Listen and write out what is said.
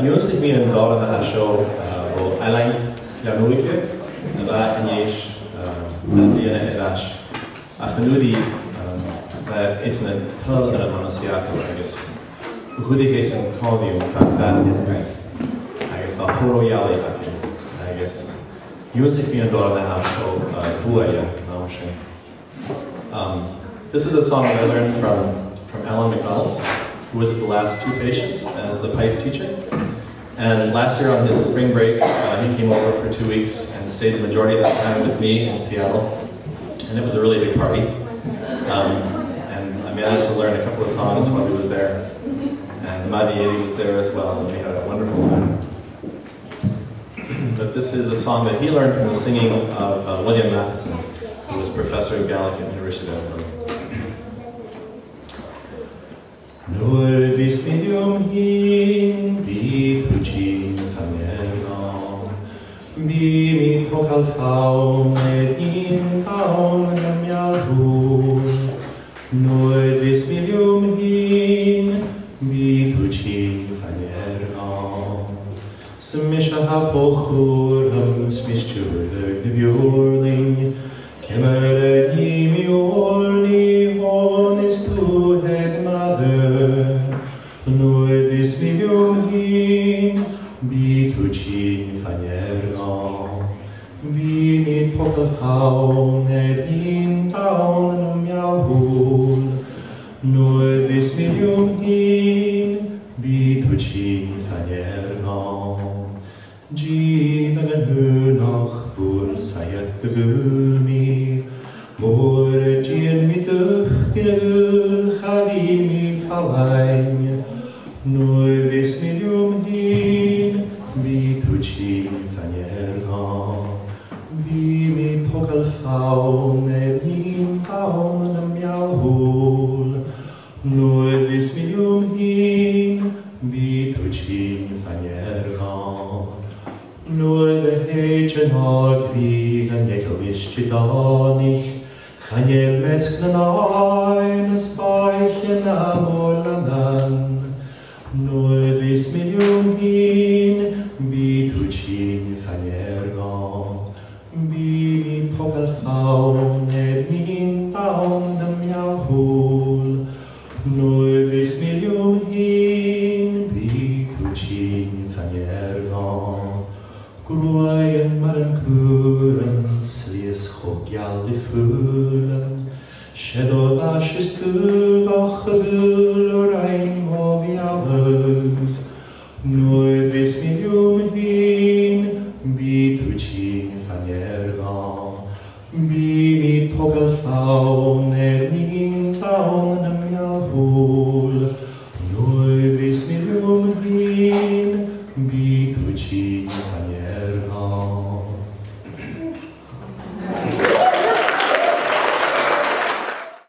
Iúnsaigh mí an dá na seo ó ealainn leanúlaigh na bheith inéis na dtíana ileis. Ach na nudaí is na tal ar an Seattle agus chudaigh is an cábhíú fan agus bá chóróhealaí agus iúnsaigh mí an dá na seo bhuaile ná sin. This is a song I learned from Alan McDonald, who was at the last Two Faces as the pipe teacher. And last year on his spring break, he came over for 2 weeks and stayed the majority of that time with me in Seattle. And it was a really big party. And I managed to learn a couple of songs while he was there. And Madi was there as well, and we had a wonderful time. But this is a song that he learned from the singing of William Matheson, who was professor of Gaelic at the University of Edinburgh. Nur vis medium hin, bi pucin fanergam, bi mi tocal faun et in faun mialhur. Nur vis medium hin, bi pucin fanergam, smisha hafochur, smischur the viorling, kemmer mi orni honis tu het mother. Nur vis medium hin, bi tucin fanergam, bi mit popel faun et in taun mialhul. Nur vis medium hin, bi tucin fanergam, gi den hurnach vur sayet de gulmi, mor gien mit in gul chavi mi falain. Nur vis medium hin, bi tucin fanergam, bi mi pokal faun et in faun mialhul. Nur vis medium hin, bi tucin fanergam, nur de heitjen agvi gan jekelwischt danich, chanel mesklen ein speichen amolanan. Nur vis medium hin, bi tucin fanergam, bi mit popel faun et in faun mialhul. Nur vis medium hin, bi tucin fanergam, gruaien maren kuren, slies chogial i fulen, Shadow ashes to vachagul or ein moviavug. Nur vis medium hin, bi tucin fanergam, bi mit popel faun et in faun mialhul. Nur vis medium hin, bi tucin fanergam.